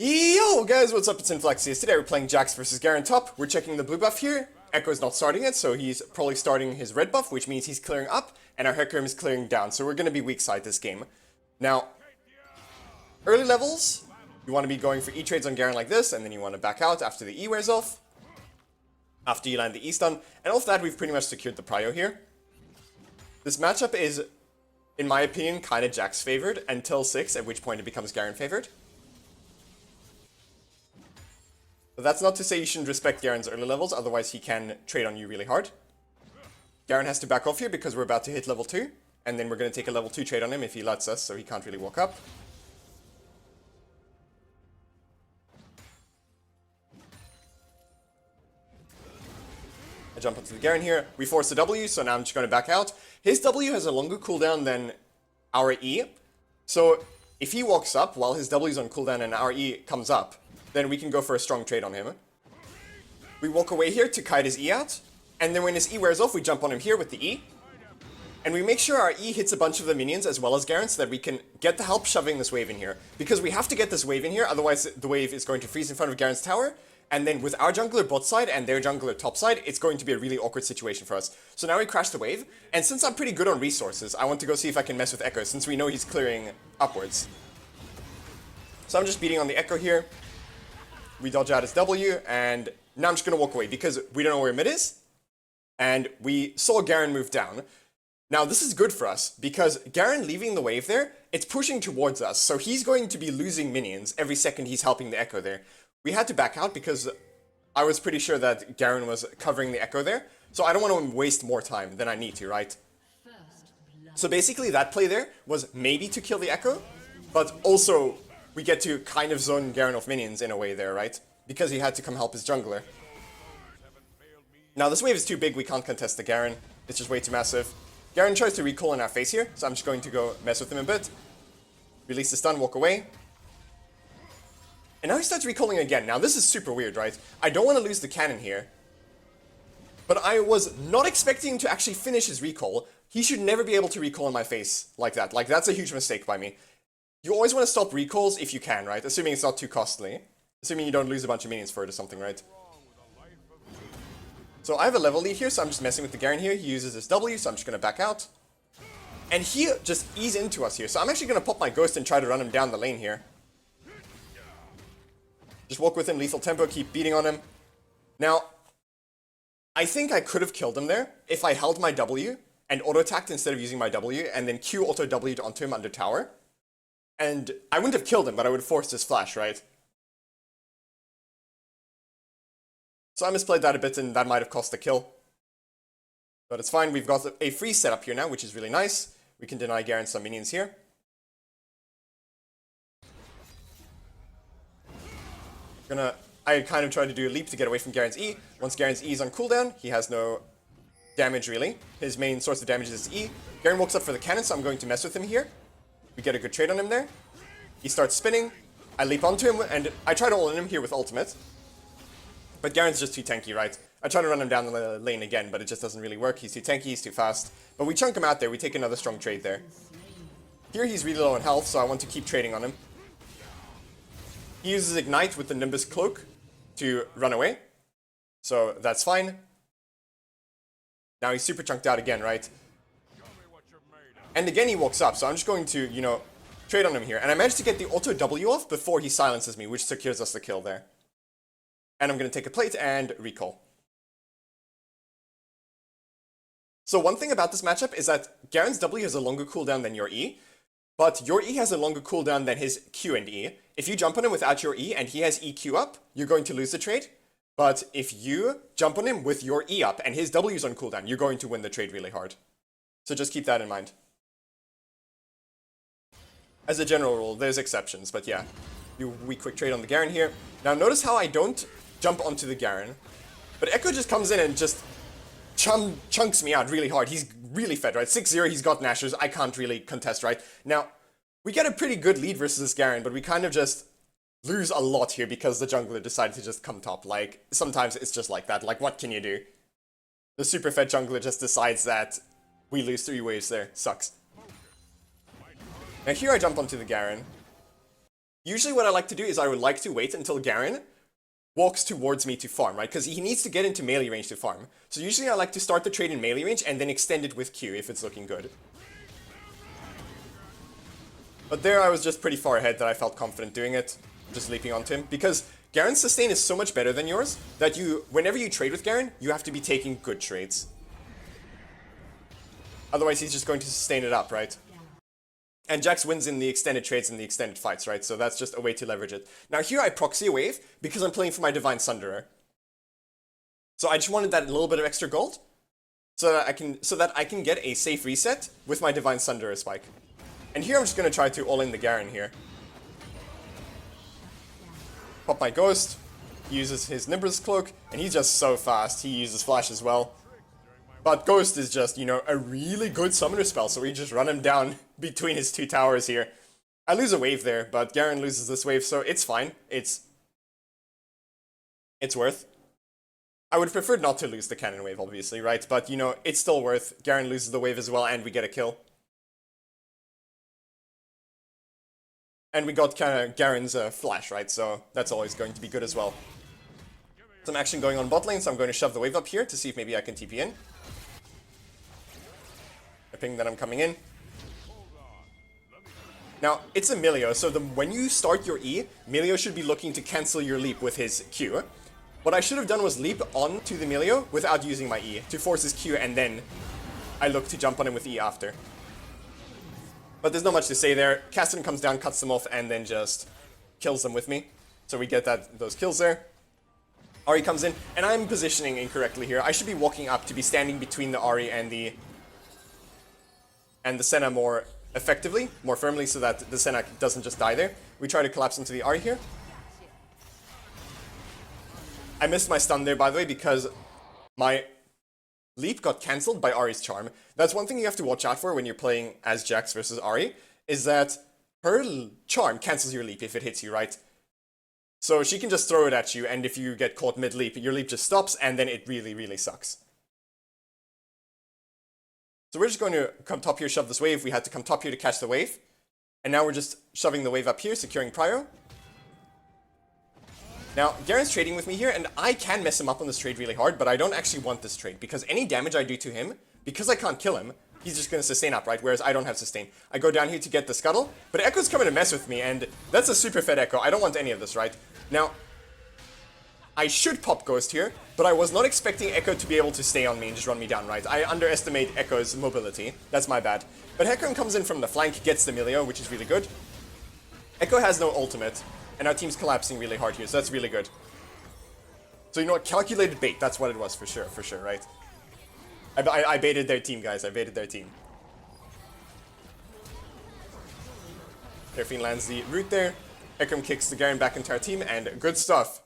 Yo guys, what's up? It's Inflexxius. Today we're playing Jax versus Garen top. We're checking the blue buff here. Echo's not starting it, so he's probably starting his red buff, which means he's clearing up, and our Hecarim is clearing down, so we're going to be weak side this game. Now, early levels, you want to be going for E-trades on Garen like this, and then you want to back out after the E wears off, after you land the E-stun, and off that we've pretty much secured the prio here. This matchup is, in my opinion, kind of Jax favored until 6, at which point it becomes Garen favored. But that's not to say you shouldn't respect Garen's early levels, otherwise he can trade on you really hard. Garen has to back off here because we're about to hit level 2, and then we're going to take a level 2 trade on him if he lets us, so he can't really walk up. I jump onto the Garen here, we force the W, so now I'm just going to back out. His W has a longer cooldown than our E, so if he walks up while his W is on cooldown and our E comes up, then we can go for a strong trade on him. We walk away here to kite his E out, and then when his E wears off, we jump on him here with the E. And we make sure our E hits a bunch of the minions as well as Garen so that we can get the help shoving this wave in here. Because we have to get this wave in here, otherwise the wave is going to freeze in front of Garen's tower. And then with our jungler bot side and their jungler top side, it's going to be a really awkward situation for us. So now we crash the wave, and since I'm pretty good on resources, I want to go see if I can mess with Echo, since we know he's clearing upwards. So I'm just beating on the Echo here. We dodge out his W, and now I'm just going to walk away because we don't know where mid is. And we saw Garen move down. Now this is good for us because Garen leaving the wave there, it's pushing towards us. So he's going to be losing minions every second he's helping the Echo there. We had to back out because I was pretty sure that Garen was covering the Echo there. So I don't want to waste more time than I need to, right? So basically that play there was maybe to kill the Echo, but also we get to kind of zone Garen off minions in a way there, right? Because he had to come help his jungler. Now this wave is too big, we can't contest the Garen. It's just way too massive. Garen tries to recall in our face here, so I'm just going to go mess with him a bit. Release the stun, walk away. And now he starts recalling again. Now this is super weird, right? I don't want to lose the cannon here. But I was not expecting him to actually finish his recall. He should never be able to recall in my face like that. Like, that's a huge mistake by me. You always want to stop recalls if you can, right? Assuming it's not too costly. Assuming you don't lose a bunch of minions for it or something, right? So I have a level lead here, so I'm just messing with the Garen here. He uses his W, so I'm just going to back out. And he just ease into us here. So I'm actually going to pop my Ghost and try to run him down the lane here. Just walk with him, lethal tempo, keep beating on him. Now, I think I could have killed him there if I held my W and auto-attacked instead of using my W, and then Q auto-W'd onto him under tower. And I wouldn't have killed him, but I would have forced his flash, right? So I misplayed that a bit, and that might have cost the kill. But it's fine, we've got a free setup here now, which is really nice. We can deny Garen some minions here. I kind of tried to do a leap to get away from Garen's E. Once Garen's E is on cooldown, he has no damage really. His main source of damage is his E. Garen walks up for the cannon, so I'm going to mess with him here. We get a good trade on him there. He starts spinning. I leap onto him, and I try to ult him here with ultimate. But Garen's just too tanky, right? I try to run him down the lane again, but it just doesn't really work. He's too tanky, he's too fast. But we chunk him out there, we take another strong trade there. Here he's really low on health, so I want to keep trading on him. He uses Ignite with the Nimbus Cloak to run away. So that's fine. Now he's super chunked out again, right? And again he walks up, so I'm just going to, you know, trade on him here. And I managed to get the auto W off before he silences me, which secures us the kill there. And I'm going to take a plate and recall. So one thing about this matchup is that Garen's W has a longer cooldown than your E, but your E has a longer cooldown than his Q and E. If you jump on him without your E and he has EQ up, you're going to lose the trade. But if you jump on him with your E up and his W is on cooldown, you're going to win the trade really hard. So just keep that in mind. As a general rule, there's exceptions, but yeah. We quick trade on the Garen here. Now notice how I don't jump onto the Garen, but Echo just comes in and just chunks me out really hard. He's really fed, right? 6-0, he's got Nashers. I can't really contest, right? Now, we get a pretty good lead versus this Garen, but we kind of just lose a lot here because the jungler decided to just come top. Like, sometimes it's just like that. Like, what can you do? The super fed jungler just decides that we lose 3 waves there. Sucks. Now here I jump onto the Garen. usually what I like to do is I would like to wait until Garen walks towards me to farm, right? Because he needs to get into melee range to farm. So usually I like to start the trade in melee range and then extend it with Q if it's looking good. But there I was just pretty far ahead that I felt confident doing it, just leaping onto him. Because Garen's sustain is so much better than yours that whenever you trade with Garen, you have to be taking good trades. Otherwise he's just going to sustain it up, right? And Jax wins in the extended trades and the extended fights, right? So that's just a way to leverage it. Now here I proxy a wave because I'm playing for my Divine Sunderer. So I just wanted that little bit of extra gold so that I can get a safe reset with my Divine Sunderer spike. And here I'm just gonna try to all-in the Garen here. Pop my Ghost, he uses his Nimbus Cloak, and he's just so fast. He uses Flash as well. But Ghost is just, you know, a really good summoner spell, so we just run him down between his two towers here. I lose a wave there, but Garen loses this wave, so it's fine. It's worth. I would prefer not to lose the cannon wave, obviously, right? But, you know, it's still worth. Garen loses the wave as well, and we get a kill. And we got kind of Garen's Flash, right? So that's always going to be good as well. Some action going on bot lane, so I'm going to shove the wave up here to see if maybe I can TP in. I ping that I'm coming in. Now, it's a Milio, so when you start your E, Milio should be looking to cancel your leap with his Q. What I should have done was leap onto the Milio without using my E, to force his Q, and then I look to jump on him with E after. But there's not much to say there. Cassidy comes down, cuts them off, and then just kills them with me. So we get those kills there. Ahri comes in, and I'm positioning incorrectly here. I should be walking up to be standing between the Ahri and the Senna more effectively, more firmly, so that the Senna doesn't just die there. We try to collapse into the Ahri here. I missed my stun there, by the way, because my leap got cancelled by Ahri's charm. That's one thing you have to watch out for when you're playing as Jax versus Ahri, is that her charm cancels your leap if it hits you, right? So she can just throw it at you, and if you get caught mid-leap, your leap just stops, and then it really, really sucks. So we're just going to come top here, shove this wave. We had to come top here to catch the wave. And now we're just shoving the wave up here, securing Prio. Now, Garen's trading with me here, and I can mess him up on this trade really hard, but I don't actually want this trade, because any damage I do to him, because I can't kill him, he's just going to sustain up, right? Whereas I don't have sustain. I go down here to get the scuttle, but Echo's coming to mess with me, and that's a super fed Echo. I don't want any of this, right? Now, I should pop Ghost here, but I was not expecting Echo to be able to stay on me and just run me down, right? I underestimate Echo's mobility. That's my bad. But Hecarim comes in from the flank, gets the Milio, which is really good. Echo has no ultimate, and our team's collapsing really hard here, so that's really good. So you know what? Calculated bait, that's what it was for sure, right? I baited their team, guys. I baited their team. Terfine lands the root there. Hecarim kicks the Garen back into our team, and good stuff.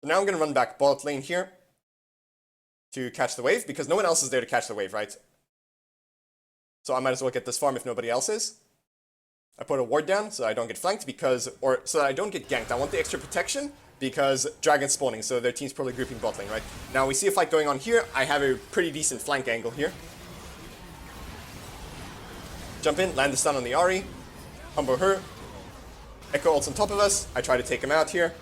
So now I'm going to run back bot lane here to catch the wave, because no one else is there to catch the wave, right? So I might as well get this farm if nobody else is. I put a ward down so I don't get flanked so that I don't get ganked. I want the extra protection because dragon's spawning, so their team's probably grouping bot lane, right? Now we see a fight going on here. I have a pretty decent flank angle here. Jump in, land the stun on the Ahri, combo her. Echo ults on top of us. I try to take him out here.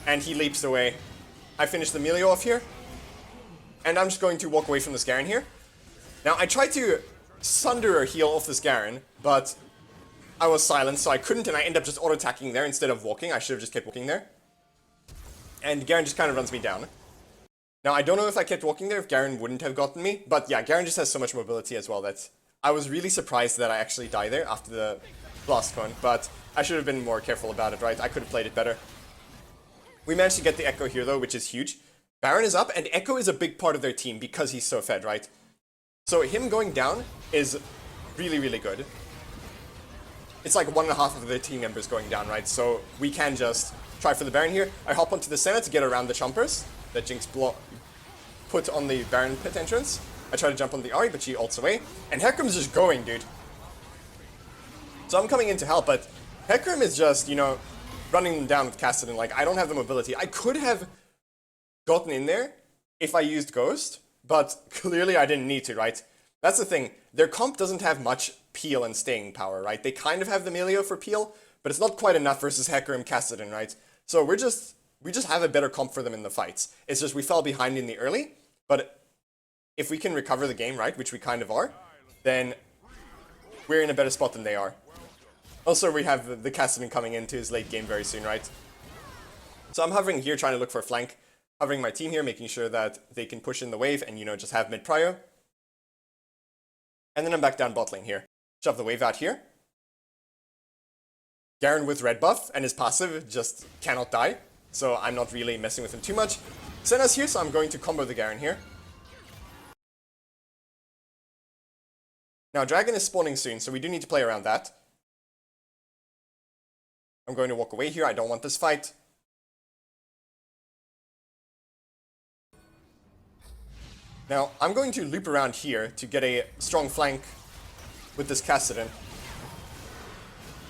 And he leaps away. I finish the Milio off here. And I'm just going to walk away from this Garen here. Now, I tried to Sunderer heal off this Garen, but I was silenced, so I couldn't, and I end up just auto-attacking there instead of walking. I should have just kept walking there. And Garen just kind of runs me down. Now, I don't know if I kept walking there, if Garen wouldn't have gotten me, but yeah, Garen just has so much mobility as well that I was really surprised that I actually died there after the Blast Cone, but I should have been more careful about it, right? I could have played it better. We managed to get the Echo here, though, which is huge. Baron is up, and Echo is a big part of their team because he's so fed, right? So him going down is really, really good. It's like 1.5 of their team members going down, right? So we can just try for the Baron here. I hop onto the Senna to get around the Chompers that Jinx put on the Baron pit entrance. I try to jump on the Ahri, but she ults away. And Hecarim's just going, dude. So I'm coming in to help, but Hecarim is just, you know, running them down with Cassidy. Like, I don't have the mobility. I could have gotten in there if I used Ghost, but clearly I didn't need to, right? That's the thing. Their comp doesn't have much peel and staying power, right? They kind of have the Melio for peel, but it's not quite enough versus Hecarim Kassadin, right? So we just have a better comp for them in the fights. It's just we fell behind in the early, but if we can recover the game, right, which we kind of are, then we're in a better spot than they are. Also, we have the Kassadin coming into his late game very soon, right? So I'm hovering here, trying to look for a flank. Hovering my team here, making sure that they can push in the wave and, you know, just have mid-prio. And then I'm back down bot lane here. Shove the wave out here. Garen with red buff, and his passive just cannot die. So I'm not really messing with him too much. Senna's here, so I'm going to combo the Garen here. Now, Dragon is spawning soon, so we do need to play around that. I'm going to walk away here. I don't want this fight. Now, I'm going to loop around here to get a strong flank with this Kassadin.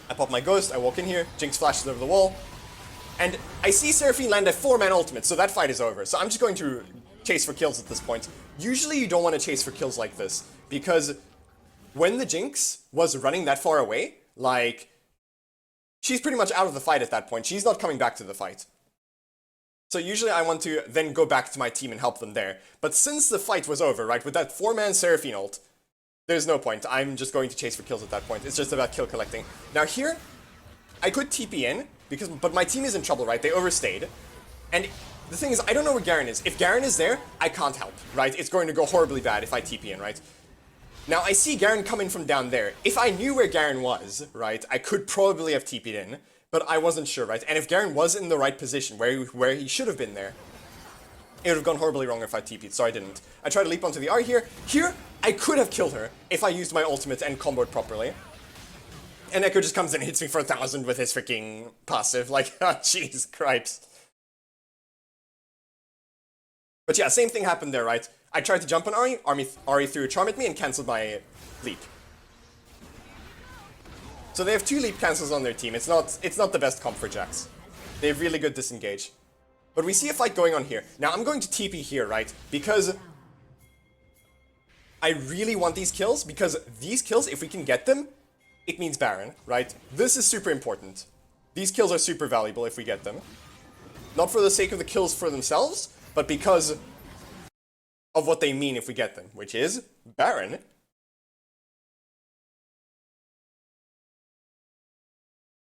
I pop my Ghost, I walk in here, Jinx flashes over the wall, and I see Seraphine land a 4-man ultimate, so that fight is over. So I'm just going to chase for kills at this point. Usually you don't want to chase for kills like this, because when the Jinx was running that far away, like, she's pretty much out of the fight at that point. She's not coming back to the fight. So usually I want to then go back to my team and help them there. But since the fight was over, right, with that 4-man Seraphine ult, there's no point. I'm just going to chase for kills at that point. It's just about kill collecting. Now here, I could TP in, but my team is in trouble, right? They overstayed. And the thing is, I don't know where Garen is. If Garen is there, I can't help, right? It's going to go horribly bad if I TP in, right? Now, I see Garen coming from down there. If I knew where Garen was, right, I could probably have TP'd in. But I wasn't sure, right? And if Garen was in the right position, where he should have been there, it would have gone horribly wrong if I TP'd, so I didn't. I tried to leap onto the R here. Here, I could have killed her if I used my ultimate and comboed properly. And Echo just comes in and hits me for 1,000 with his freaking passive. Like, oh, jeez, cripes. But yeah, same thing happened there, right? I tried to jump on Ari threw a charm at me and cancelled my leap. So they have 2 leap cancels on their team. It's not the best comp for Jax. They have really good disengage. But we see a fight going on here. Now I'm going to TP here, right? Because I really want these kills, because these kills, if we can get them, it means Baron, right? This is super important. These kills are super valuable if we get them. Not for the sake of the kills for themselves, but because of what they mean if we get them, which is Baron.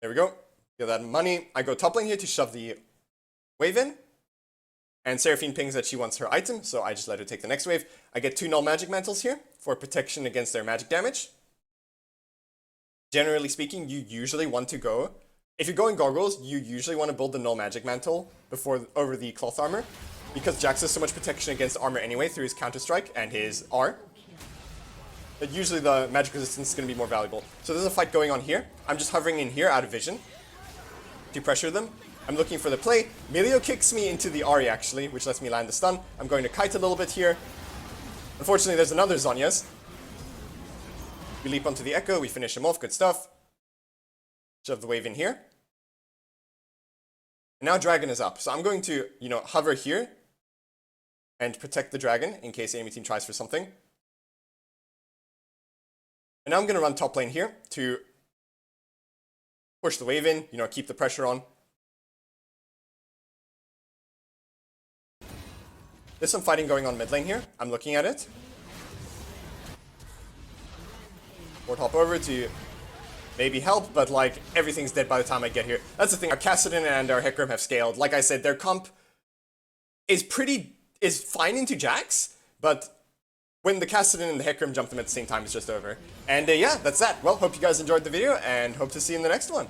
There we go. Get that money. I go top lane here to shove the wave in. And Seraphine pings that she wants her item, so I just let her take the next wave. I get 2 null magic mantles here for protection against their magic damage. Generally speaking, you usually want to go... If you're going Gargoyles, you usually want to build the null magic mantle over the cloth armor, because Jax has so much protection against armor anyway through his counter-strike and his R. But usually the magic resistance is going to be more valuable. So there's a fight going on here. I'm just hovering in here out of vision to pressure them. I'm looking for the play. Melio kicks me into the Ahri actually, which lets me land the stun. I'm going to kite a little bit here. Unfortunately, there's another Zhonya's. We leap onto the Echo, we finish him off, good stuff. Shove the wave in here. And now Dragon is up. So I'm going to, you know, hover here and protect the Dragon in case enemy team tries for something. And now I'm going to run top lane here to push the wave in, you know, keep the pressure on. There's some fighting going on mid lane here. I'm looking at it. Ward hop over to maybe help, but like everything's dead by the time I get here. That's the thing. Our Kassadin and our Hecarim have scaled. Like I said, their comp is fine into Jax, but when the Kassadin and the Hecarim jump them at the same time, it's just over. And yeah, that's that. Well, hope you guys enjoyed the video, and hope to see you in the next one.